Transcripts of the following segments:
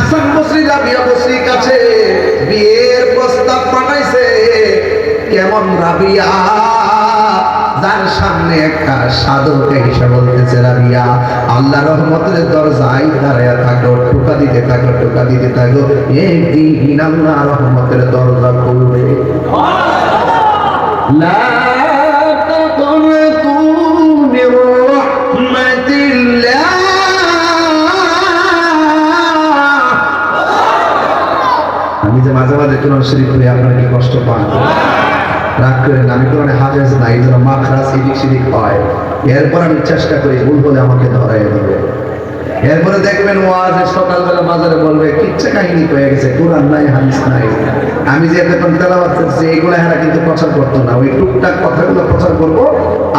হাসান বসরি রাবিয়া বসরির কাছে বিয়ের প্রস্তাব পাঠাইছে। কেমন রাবিয়া, যার সামনে একটা সাধক এসে বলতেছে, রাবিয়া আল্লাহ রহমতের দরজায় দাঁড়ায়া থাকো, টোকা দিতে থাকো, টোকা দিতে থাকো, একদিন আল্লাহ রহমতের দরজা খুলবে। লা তাকুনতু মির রাহমাতিল্লাহ। আমি যে মাঝে মাঝে কোরআন শরীফ পড়ি, আপনারা কি কষ্ট পান? রাগ করেন, আমি কোরআনে হাফেজ না, এই জন্য মাখরাজ এদিক সেদিক হয়। এরপর আমি চেষ্টা করি, ভুল হলে আমাকে ধরাইয়া দিবে। এরপরে দেখবেন ওয়াজে সকালবেলা বাজারে বলবে কিচ্ছা কাহিনী হয়ে গেছে, কোরআন নাই, হাদিস নাই। আমি যে এখন তেলাওয়াত করছি এগুলো এরা কিন্তু প্রচার করতো না, ওই টুকটাক কথাগুলো প্রচার করবো।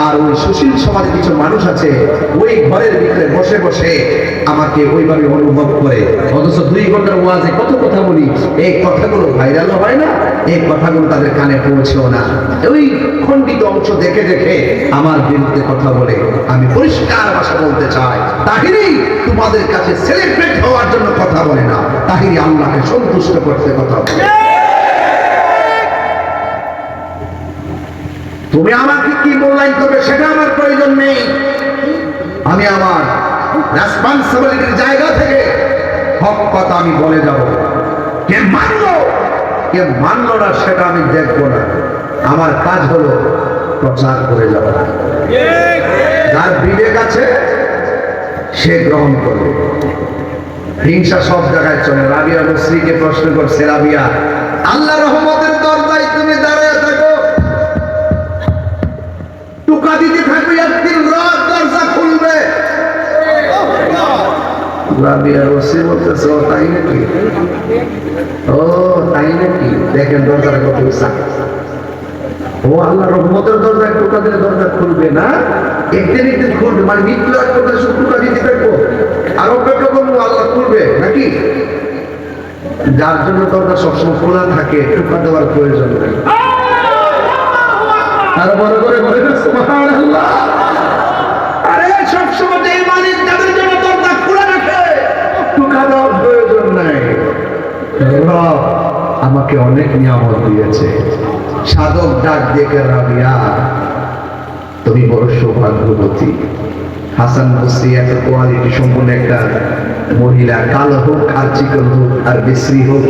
আর ওই সুশীল সমাজে কিছু মানুষ আছে, ওই ঘরের ভিতরে বসে বসে আমাকে ওইভাবে অনুভব করে, অথচ 2 ঘন্টার ওয়াজে কত কথা বলি, এই কথাগুলো ভাইরালও হয় না, এই কথাগুলো তাদের কানে পৌঁছেও না। ওই খণ্ডিত অংশ দেখে দেখে আমার বিরুদ্ধে কথা বলে। আমি পরিষ্কার ভাষা বলতে চাই, তাহিরি তোমাদের কাছে সেলিব্রেট হওয়ার জন্য কথা বলে না, তাহিরি আল্লাহকে সন্তুষ্ট করতে কথা বলে। তুমি আমাকে কি মূল্যায়ন করবে সেটা আমার প্রয়োজন নেই। আমি আমার রেসপন্সিবিলিটির জায়গা থেকে হক কথা আমি বলে যাব। কে মানলো কে মানলো না সেটা আমি দেখবো না। আমার কাজ হলো প্রচার করে যাওয়া। যার বিবেক আছে সে গ্রহণ করবে। হিংসা সব জায়গায় চলে। রাবিয়া বসরিকে প্রশ্ন করছে, রাবিয়া আল্লাহ রহমতের দরজায় তুমি দাঁড়িয়ে থাকো, টুকা দিতে থাকো, একদিন রাত দরজা খুলবে। রাবিয়া বসরি বলতেছে, ও তাই নাকি, ও তাই নাকি, দেখেন দরজাটা কত উঁচা। ও আল্লাহ রহমতের দরজায় টোকা দিলে দরজা খুলবে না, একদিন একদিন খুলবে, মানে মৃত্যু এক কথা শুধু টোকা দিতে থাকবো আর অপেক্ষা করবো আল্লাহ খুলবে নাকি? যার জন্য দরজা সবসময় খোলা থাকে, টোকা দেওয়ার প্রয়োজন নেই। আর বড় করে বলে সুবহানাল্লাহ। আরে সবসময় এই মালিক যাদের জন্য দরজা খোলা রাখে, টোকা দেওয়ার প্রয়োজন নাই। রব আমাকে অনেক নিয়ামত দিয়েছে। সাধক ডাক দেখে, রাবিয়া তুমি বড় সৌভাগ্যবতী। হাসান বসরি এত কোয়ালিটি সম্পন্ন একটা মহিলা, কালো হোক আর চিকন হোক আর বিশ্রী হোক,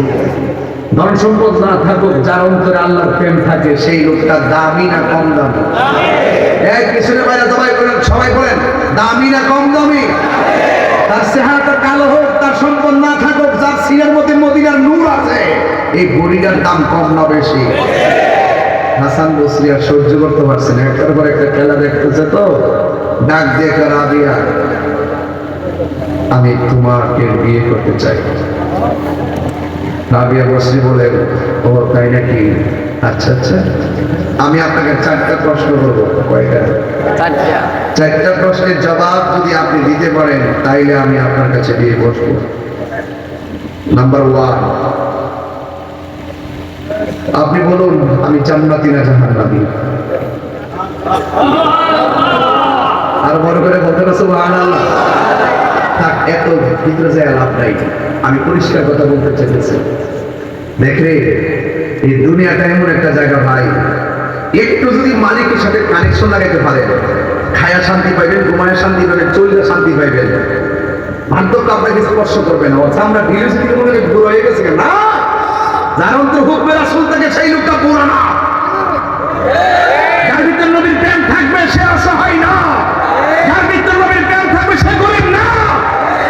ধন সম্পদ না থাকুক, যার অন্তরে আল্লাহর প্রেম থাকে সেই লোকটা দামি না কম দামি? এক পিছনে বাইরে সবাই বলেন দামি না কম দামি? তার চেহারাটা কালো হোক, তার সম্পদ না থাকুক, যার সিনার মধ্যে মদিনার নূর আছে, এই বড়িটার দাম কম না বেশি? হাসান বসরি আর সহ্য করতে পারছেন, একটার পর একটা খেলা দেখতেছে, তো ডাক দিয়ে, রাবিয়া আমি তোমাকে বিয়ে করতে চাই। রাবিয়া বসরি বলেন, ও তাই নাকি, আচ্ছা আচ্ছা, আমি আপনাকে 4টা প্রশ্ন করবো। কয়টা? 4টা প্রশ্নের জবাব যদি আপনি দিতে পারেন তাইলে আমি আপনার কাছে বিয়ে বসবো। নাম্বার 1, আপনি বলুন আমি জান্নাতি না জাহান্নামী? আর বড় করে বলতে পারছো সুবহানাল্লাহ। থাক, এত ভিতরে যায় লাভ নাই, আমি পরিষ্কার কথা বলতে চাইতেছি। দেখলে এই দুনিয়াটা এমন একটা জায়গা ভাই, একটু যদি মালিকের সাথে কানেকশন লাগাইতে পারেন, খায়া শান্তি পাইবেন, ঘুমায় শান্তি পাইবেন, চললে শান্তি পাইবেন। বার্ধক্য আপনাকে স্পর্শ করবে না। আমরা ভিলেজ থেকে মনে হয় দূর হয়ে গেছে না, যার অন্তর হুকমে রাসূল থাকে সেই লোকটা পুরা না। যার ভিতর নবীর প্রেম থাকবে সে অসহায় না, যার ভিতর নবীর প্রেম থাকবে সে গরিব না,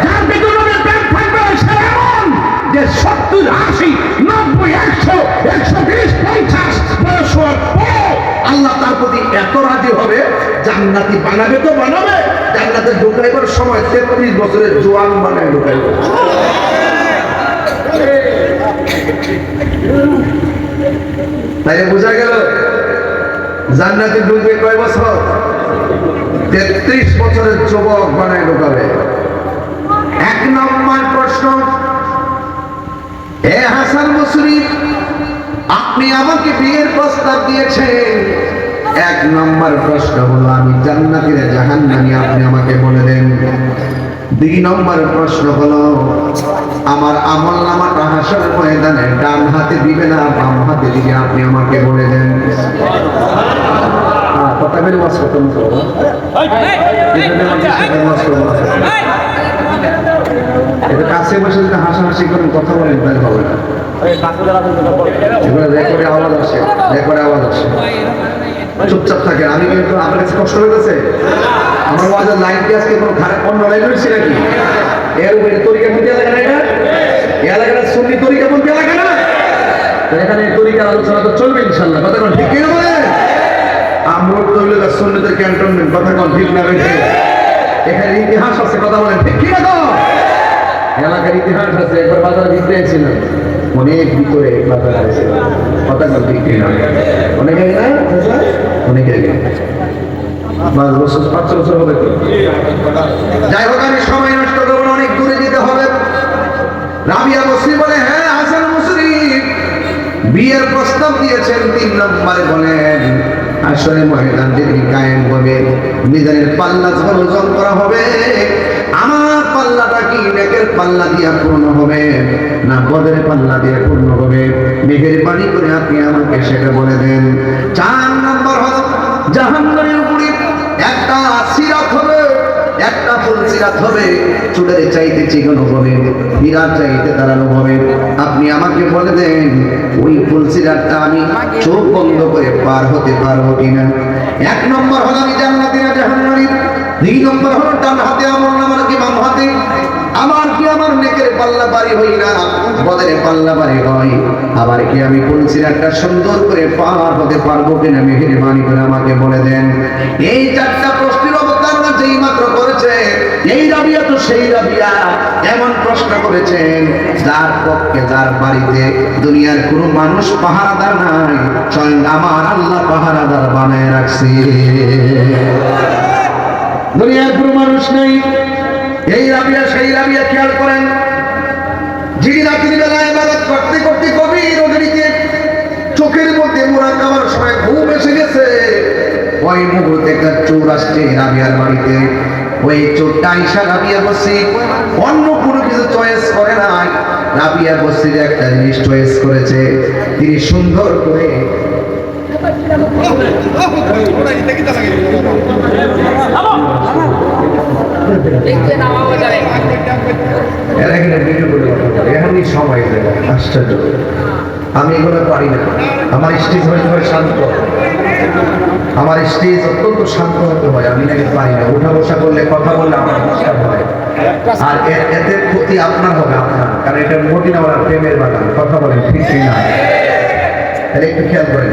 যার ভিতর নবীর প্রেম থাকবে সে এমন যে 70, 80, 90, 100, 120, 50 বয়স হওয়ার পর আল্লাহ তার প্রতি এত রাজি হবে, জান্নাতি বানাবে তো বানাবে, জান্নাতে ঢুকাইবার সময় 33 বছরের জোয়ান বানায় ঢুকাইবে। তাই বোঝা গেল জান্নাতে ঢুকবে কয় বছর? 33 বছরের যুবক বানায় ঢুকাবে। 1 নম্বর প্রশ্ন, হে হাসান বসরি আপনি আমাকে বিয়ের প্রস্তাব দিয়েছেন, 1 নম্বর প্রশ্ন হলো আমি জান্নাতি না জাহান্নামী, আপনি আমাকে বলে দেন। দুই নম্বর প্রশ্ন হলো, আমার আমল নামাটা হাসর ময়দানে ডান হাতে দিবে না বাম হাতে দিবে, আপনি আমাকে বলে দেন। কথা বের ওয়াজ করতে এটা কাছে বসে যদি হাসাহাসি করেন কথা বলেন তাহলে হবে না। এগুলো রেকর্ডে আওয়াজ আসে, রেকর্ডে আওয়াজ আসে। চুপচাপ থাকে। আমি কিন্তু আপনার কাছে কষ্ট হয়েছে, আমার ওয়াজের লাইনটি আজকে কোনো খারাপ অন্য লাইন হয়েছে নাকি? এর উপরে তরিকা বলতে এলাকা না, এটা এলাকাটা সুন্নি তরিকা বলতে এলাকা না, এখানে তরিকার আলোচনা তো চলবে ইনশাল্লাহ। কথা কোন ঠিক কিনা বলেন? আমরা তৈরি সুন্নিদের ক্যান্টনমেন্ট, কথা কোন ঠিক না বেঠে? এখানে ইতিহাস আছে, কথা বলেন ঠিক কিনা? তো এলাকার ইতিহাস আছে। একবার বাজারে ভিতরে ছিলাম, অনেক ভিতরে বাজার আছে, কথা কোন ঠিক কিনা? অনেক আগে না, অনেক আগে 5 বছর 5 বছর হবে। যাই হোক, আমি সময় নষ্ট করবো না, অনেক দূরে যেতে হবে। রাবিয়া বসরি বলে, হ্যাঁ হাসান বসরি বিয়ের প্রস্তাব দিয়েছেন। 3 নম্বরে বলেন, আসলে ময়দান যেদিন কায়েম হবে, মিজানের পাল্লা যখন ওজন করা হবে, আমার পাল্লাটা কি নেকের পাল্লা দিয়া পূর্ণ হবে না বদের পাল্লা দিয়ে পূর্ণ হবে? মেঘের পানি করে আপনি আমাকে সেটা বলে দেন। 4 নম্বর হলো, জাহান্নামের উপরে একটা সিরাত হবে, একটা ফুল সিরাত হবে, চুলের চাইতে চিকনো হবে, হীরা চাইতে দাঁড়ানো হবে। আপনি আমাকে বলে দেন, ওই ফুল সিরাতটা আমি চোখ বন্ধ করে পার হতে পারবো কিনা? 1 নম্বর হলো আমি জান্নাতি না জাহান্নামী। 2 নম্বর হলো ডান হাতে আমল নামার কি বাম হাতে? আমার কি আমার নেকের পাল্লা বাড়ি হই না বদের পাল্লা বাড়ি হয়? আবার কি আমি ফুল সিরাতটা সুন্দর করে পার হতে পারবো কিনা? মেহেরবানি করে আমাকে বলে দেন। এই 4টা প্রশ্নের অবতারণা যেই মাত্র করেছে, এই রাবিয়া তো সেই রাবিয়া এমন প্রশ্ন করেছেন যার পক্ষে, যার বাড়িতে দুনিয়ার কোনো মানুষ পাহারাদার নাই, স্বয়ং আমার আল্লাহ পাহারাদার বানায় রাখছে। দুনিয়ার কোনো মানুষ নেই। এই রাবিয়া সেই রাবিয়া। খেয়াল করেন, যিনি রাত্রি বেলায় ইবাদত করতে করতে গভীর অগণিতে চোখের মধ্যে মুরাকাবার সময় ঘুম এসে গেছে, ওই মুহূর্তে একটা চোর আসছে রাবিয়ার বাড়িতে। ওই চোরটা আইসা রাবিয়া বসে অন্য কোনো কিছু চয়েস করে নাই, রাবিয়া বসে একটা জিনিস চয়েস করেছে। তিনি সুন্দর করে সময় আশ্চর্য, আমি এগুলো পারি না। আমার স্টেজ হইতে হয় শান্ত, আমার স্টেজ অত্যন্ত শান্ত হতে হয়। আমি নাকি পারি না, উঠা বসা করলে, কথা বললে আমার ডিস্টার্ব হয়। আর এতে ক্ষতি আপনার হবে, আপনার, কারণ এটা মোটিনা প্রেমের বাগান। কথা বলেন ঠিক না? তাহলে একটু খেয়াল করেন।